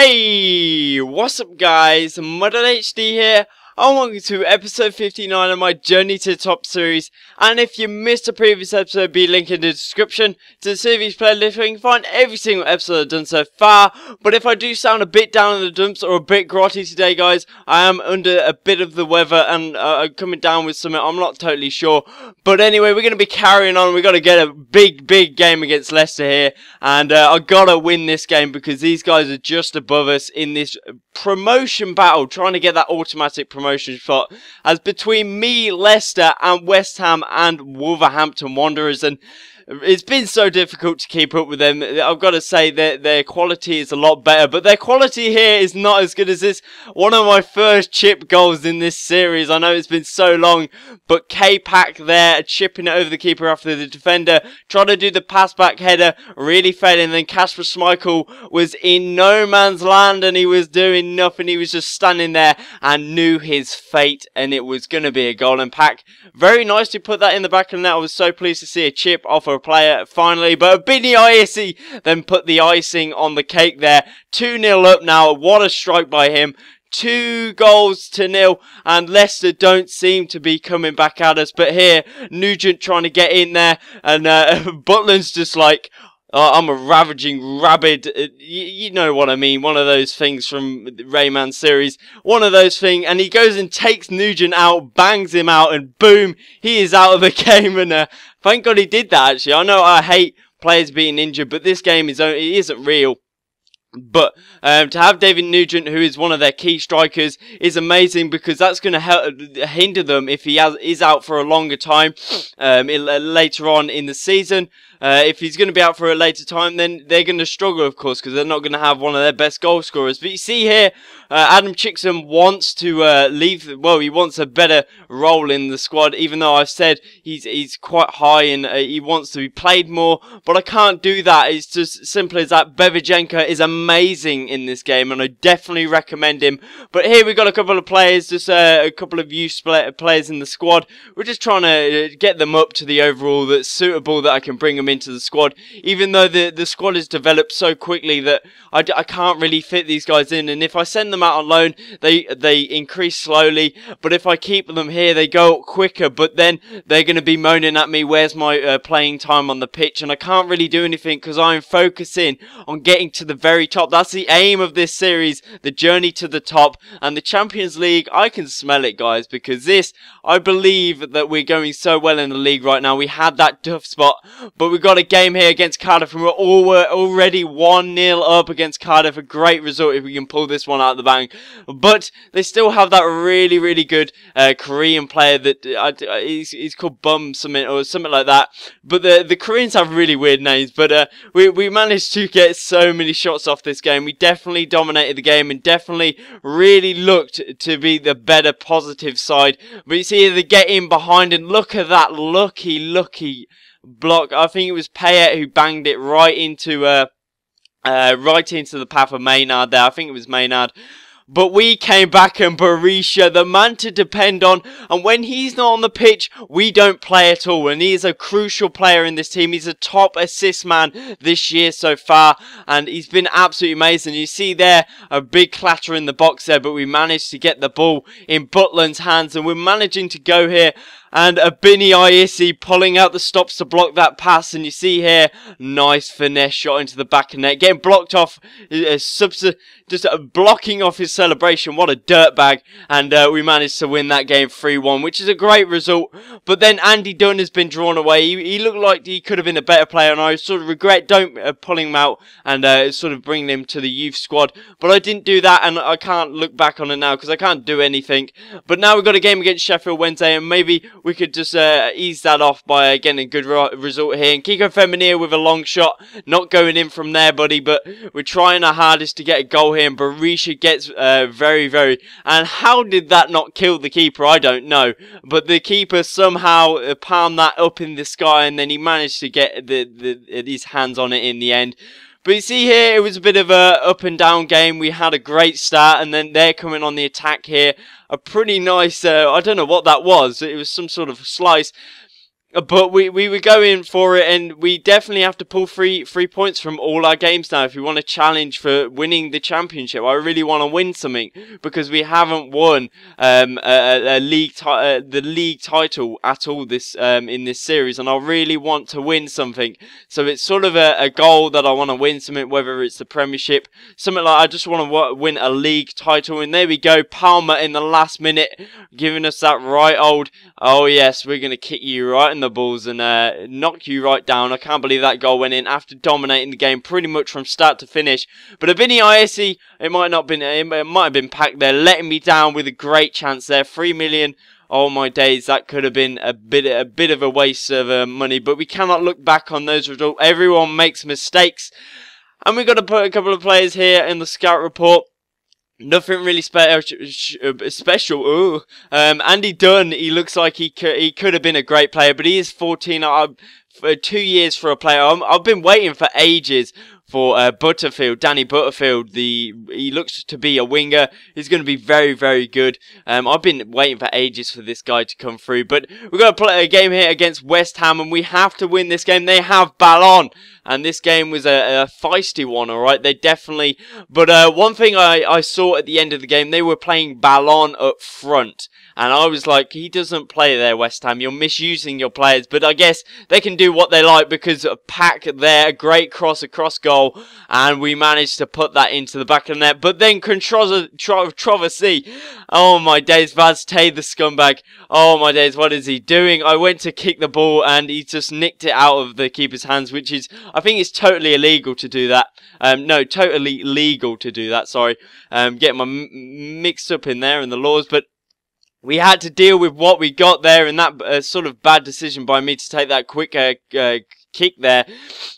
Hey, what's up guys, Modern HD here, and welcome to episode 59 of my Journey to the Top series. And if you missed the previous episode, be linked in the description to the series playlist where you can find every single episode I've done so far. But if I do sound a bit down in the dumps or a bit grotty today guys, I am under a bit of the weather and coming down with something, I'm not totally sure. But anyway, we're going to be carrying on. We've got to get a big game against Leicester here. And I've got to win this game because these guys are just above us in this promotion battle, trying to get that automatic promotion spot. As between me, Leicester and West Ham and Wolverhampton Wanderers, and it's been so difficult to keep up with them. I've got to say that their quality is a lot better, but their quality here is not as good as this. One of my first chip goals in this series. I know it's been so long, but K-Pack there chipping it over the keeper after the defender, trying to do the pass back header, really failing. Then Kasper Schmeichel was in no man's land and he was doing nothing. He was just standing there and knew his fate, and it was going to be a goal. And Pack very nicely put that in the back of the net. I was so pleased to see a chip off a player finally, but Ep.59 then put the icing on the cake there. 2-0 up now. What a strike by him. 2-0, and Leicester don't seem to be coming back at us. But here, Nugent trying to get in there, and Butland's just like, I'm a ravaging rabid, you know what I mean, one of those things from the Rayman series, one of those things, and he goes and takes Nugent out, bangs him out, and boom, he is out of the game. And thank God he did that, actually. I know I hate players being injured, but this game isn't real. But to have David Nugent, who is one of their key strikers, is amazing, because that's going to help hinder them if he is out for a longer time later on in the season. If he's going to be out for a later time, then they're going to struggle, of course, because they're not going to have one of their best goal scorers. But you see here, Adam Chickson wants to leave. Well, he wants a better role in the squad, even though I've said he's quite high and he wants to be played more. But I can't do that. It's just simple as that. Bevijenko is amazing in this game, and I definitely recommend him. But here we've got a couple of players, just a couple of youth players in the squad. We're just trying to get them up to the overall that's suitable, that I can bring them into the squad, even though the squad has developed so quickly that I can't really fit these guys in. And if I send them out on loan, they increase slowly, but if I keep them here, they go up quicker. But then they're going to be moaning at me, where's my playing time on the pitch? And I can't really do anything because I'm focusing on getting to the very top. That's the aim of this series, the journey to the top. And the Champions League, I can smell it, guys, because I believe that we're going so well in the league right now. We had that tough spot, but we've got a game here against Cardiff, and we're already 1-0 up against Cardiff. A great result if we can pull this one out of the bank. But they still have that really good Korean player that he's called Bum something or something like that. But the Koreans have really weird names. But we managed to get so many shots off this game. We definitely dominated the game and definitely really looked to be the better positive side. But you see, they get in behind, and look at that lucky block. I think it was Payet who banged it right into the path of Maynard there. I think it was Maynard. But we came back, and Berisha, the man to depend on, and when he's not on the pitch, we don't play at all, and he is a crucial player in this team. He's a top assist man this year so far, and he's been absolutely amazing. You see there, a big clatter in the box there, but we managed to get the ball in Butland's hands, and we're managing to go here. And Ep.59 pulling out the stops to block that pass. And you see here, nice finesse shot into the back of the net. Getting blocked off, just blocking off his celebration. What a dirtbag. And we managed to win that game 3-1, which is a great result. But then Andy Dunn has been drawn away. He looked like he could have been a better player, and I sort of regret pulling him out and sort of bringing him to the youth squad. But I didn't do that, and I can't look back on it now because I can't do anything. But now we've got a game against Sheffield Wednesday, and maybe we could just ease that off by getting a good result here. And Kiko Femenia with a long shot, not going in from there, buddy, but we're trying our hardest to get a goal here, and Berisha gets very. And how did that not kill the keeper? I don't know, but the keeper somehow palmed that up in the sky, and then he managed to get his hands on it in the end. But you see here, it was a bit of a up and down game. We had a great start, and then they're coming on the attack here. A pretty nice, I don't know what that was. It was some sort of slice. But we were going for it, and we definitely have to pull three points from all our games now if we want to challenge for winning the championship. I really want to win something because we haven't won the league title at all this in this series, and I really want to win something. So it's sort of a goal that I want to win something, whether it's the Premiership, something like I just want to win a league title. And there we go, Palmer in the last minute giving us that right old, oh yes, we're gonna kick you right in the balls and knock you right down. I can't believe that goal went in after dominating the game pretty much from start to finish. But Abini Ayesi, it might have been packed there, letting me down with a great chance there. 3 million. Oh my days, that could have been a bit of a waste of money. But we cannot look back on those results. Everyone makes mistakes, and we've got to put a couple of players here in the scout report. Nothing really special. Ooh. Andy Dunn, he looks like he could have been a great player, but he is 14. For 2 years for a player. I've been waiting for ages for Butterfield, Danny Butterfield. He looks to be a winger. He's going to be very, very good. I've been waiting for ages for this guy to come through. But we're going to play a game here against West Ham, and we have to win this game. They have Ballon, and this game was a feisty one, alright? They definitely... But one thing I saw at the end of the game, they were playing Ballon up front. And I was like, he doesn't play there, West Ham. You're misusing your players. But I guess they can do what they like because Pack there, great cross across goal. And we managed to put that into the back of the net. But then controversy. Oh my days, Vazte the scumbag. Oh my days, what is he doing? I went to kick the ball and he just nicked it out of the keeper's hands, which is, I think it's totally illegal to do that. No, totally legal to do that, sorry. Getting my mixed up in there in the laws, but we had to deal with what we got there, and that sort of bad decision by me to take that quick kick there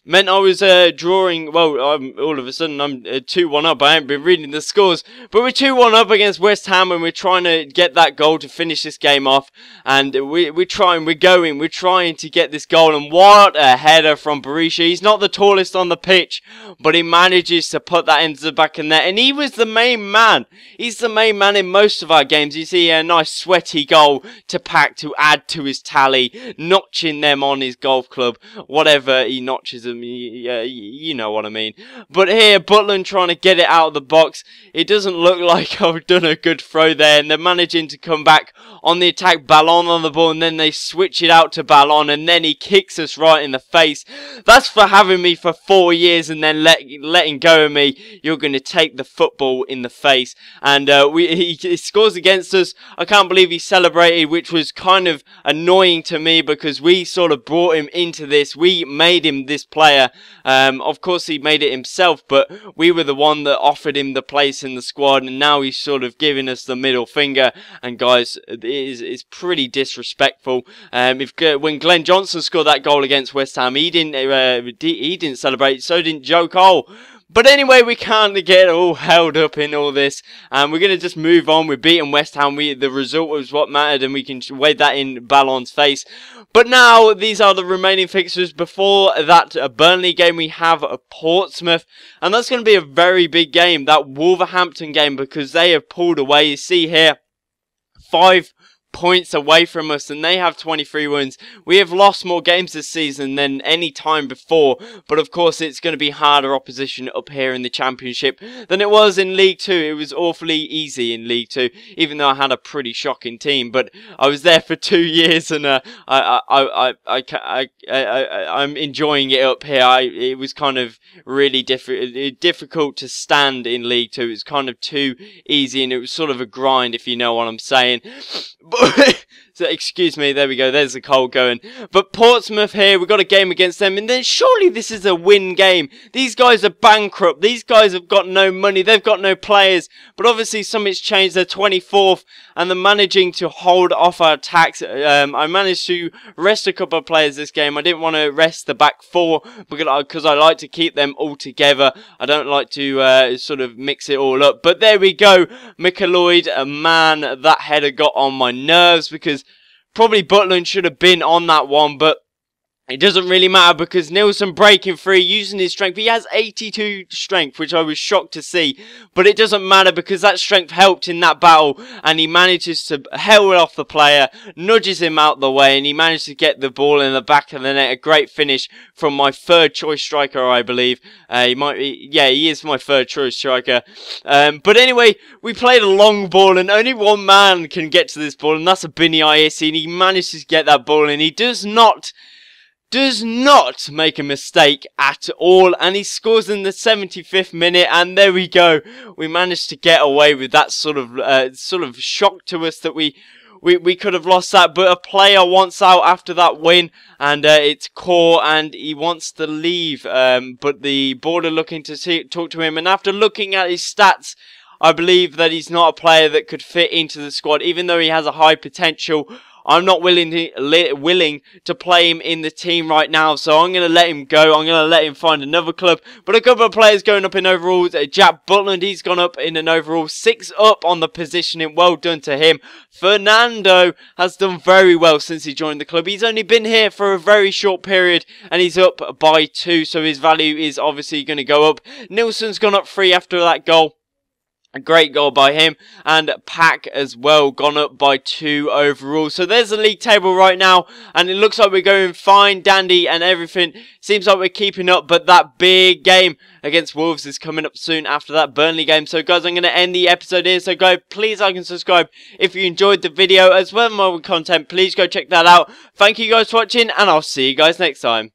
meant I was drawing. Well, all of a sudden I'm 2-1 up. I haven't been reading the scores, but we're 2-1 up against West Ham, and we're trying to get that goal to finish this game off. And we're trying to get this goal. And what a header from Berisha! He's not the tallest on the pitch, but he manages to put that into the back of the net. And he was the main man. He's the main man in most of our games. You see a nice sweaty goal to Pack to add to his tally, notching them on his golf club. Whatever he notches them, you know what I mean. But here, Butland trying to get it out of the box. It doesn't look like I've done a good throw there, and they're managing to come back on the attack. Ballon on the ball, and then they switch it out to Ballon, and then he kicks us right in the face. That's for having me for 4 years and then letting go of me. You're going to take the football in the face. And he scores against us. I can't believe he celebrated, which was kind of annoying to me because we sort of brought him into this. We made him this player. Of course he made it himself, but we were the one that offered him the place in the squad, and now he's sort of giving us the middle finger. And guys, it's pretty disrespectful. When Glenn Johnson scored that goal against West Ham, he didn't celebrate, so didn't Joe Cole. But anyway, we can't get all held up in all this, and we're going to just move on. We're beating West Ham. The result was what mattered, and we can wave that in Ballon's face. But now, these are the remaining fixtures. Before that Burnley game, we have Portsmouth, and that's going to be a very big game, that Wolverhampton game, because they have pulled away. You see here, 5 points away from us, and they have 23 wins. We have lost more games this season than any time before, but of course it's going to be harder opposition up here in the Championship than it was in League 2. It was awfully easy in League 2, even though I had a pretty shocking team, but I was there for 2 years, and I'm enjoying it up here. It was kind of really difficult to stand in League 2. It was kind of too easy, and it was sort of a grind, if you know what I'm saying. So, excuse me, there we go, there's the cold going. But Portsmouth here, we've got a game against them, and then surely this is a win game. These guys are bankrupt, these guys have got no money, they've got no players, but obviously something's changed. They're 24th, and they're managing to hold off our attacks. I managed to rest a couple of players this game. I didn't want to rest the back four, because I like to keep them all together. I don't like to sort of mix it all up. But there we go, Mickeloid, man, that header got on my nerves, because probably Butland should have been on that one, but It doesn't really matter because Nilsson breaking free, using his strength. He has 82 strength, which I was shocked to see. But it doesn't matter because that strength helped in that battle. And he manages to held off the player, nudges him out the way. And he managed to get the ball in the back of the net. A great finish from my third choice striker, I believe. He might be, yeah, he is my third choice striker. But anyway, we played a long ball and only one man can get to this ball. And that's a Bini Ayesi. And he manages to get that ball and he does not make a mistake at all, and he scores in the 75th minute, and there we go. We managed to get away with that sort of shock to us that we could have lost that, but a player wants out after that win, and it's Core, and he wants to leave, but the board are looking to talk to him, and after looking at his stats, I believe that he's not a player that could fit into the squad, even though he has a high potential. I'm not willing to play him in the team right now, so I'm going to let him go. I'm going to let him find another club. But a couple of players going up in overalls. Jack Butland, he's gone up in an overall. 6 up on the positioning. Well done to him. Fernando has done very well since he joined the club. He's only been here for a very short period, and he's up by 2, so his value is obviously going to go up. Nilsson's gone up 3 after that goal. A great goal by him, and Pack as well, gone up by 2 overall. So there's the league table right now, and it looks like we're going fine, dandy, and everything. Seems like we're keeping up, but that big game against Wolves is coming up soon after that Burnley game. So guys, I'm going to end the episode here. So guys, please like and subscribe if you enjoyed the video, as well as my content. Please go check that out. Thank you guys for watching, and I'll see you guys next time.